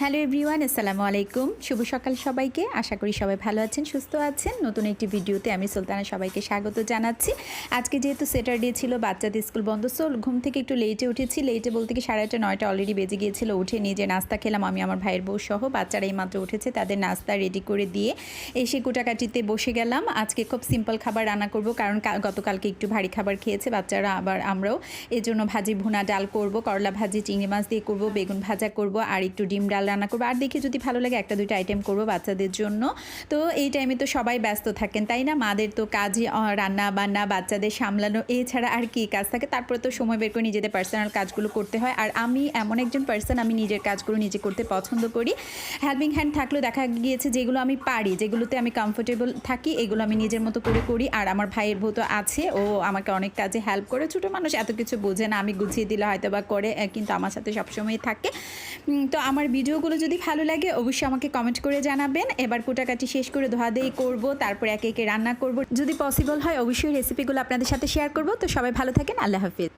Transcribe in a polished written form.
Hello everyone, আসসালামু আলাইকুম। শুভ সকাল সবাইকে। আশা করি সবাই ভালো আছেন, সুস্থ আছেন। নতুন একটি ভিডিওতে আমি সুলতানা সবাইকে স্বাগত জানাচ্ছি। আজকে যেহেতু স্যাটারডে ছিল, বাচ্চাদের স্কুল বন্ধ, সো ঘুম থেকে একটু লেটে উঠেছি। লেটে বলতে কি 8:30 9টা অলরেডি বেজে গিয়েছিল। উঠে নিজে নাস্তা খেলাম আমি, আমার ভাইয়ের বউ সহ। বাচ্চারা এইমাত্র উঠেছে, তাদের নাস্তা রেডি করে দিয়ে এসে কুটাকাটিতে বসে গেলাম। আজকে খুব সিম্পল খাবার রান্না করব, কারণ গতকালকে একটু ভারী খাবার খেয়েছে বাচ্চারা, আবার আমরাও। এজন্য ভাজি ভুনা ডাল করব, করলা ভাজি চিংড়ি মাছ দিয়ে করব, বেগুন ভাজা করব, আর একটু ডিম ডাল রান্না করবো। আর দেখে যদি ভালো লাগে একটা দুইটা আইটেম করবো বাচ্চাদের জন্য। তো এই টাইমে তো সবাই ব্যস্ত থাকেন, তাই না? মাদের তো কাজই রান্না বান্না, বাচ্চাদের সামলানো, এছাড়া আর কি কাজ থাকে? তারপরে তো সময় বের করে নিজেদের পার্সোনাল কাজগুলো করতে হয়। আর আমি এমন একজন পার্সন, আমি নিজের কাজগুলো নিজে করতে পছন্দ করি। হেল্পিং হ্যান্ড থাকলেও দেখা গিয়েছে যেগুলো আমি পারি, যেগুলোতে আমি কমফোর্টেবল থাকি, এগুলো আমি নিজের মতো করে করি। আর আমার ভাইয়ের বউ তো আছে, ও আমাকে অনেক কাজে হেল্প করে। ছোটো মানুষ এত কিছু বোঝে না, আমি গুছিয়ে দিলে হয়তো বা করে, কিন্তু আমার সাথে সবসময় থাকে। তো আমার ভিডিওগুলো যদি ভালো লাগে অবশ্যই আমাকে কমেন্ট করে জানাবেন। এবার কুটাকাটি শেষ করে ধোয়াধুয়ি করব, তারপর একে একে রান্না করব। যদি পসিবল হয় অবশ্যই রেসিপিগুলো আপনাদের সাথে শেয়ার করব। তো সবাই ভালো থাকেন, আল্লাহ হাফিজ।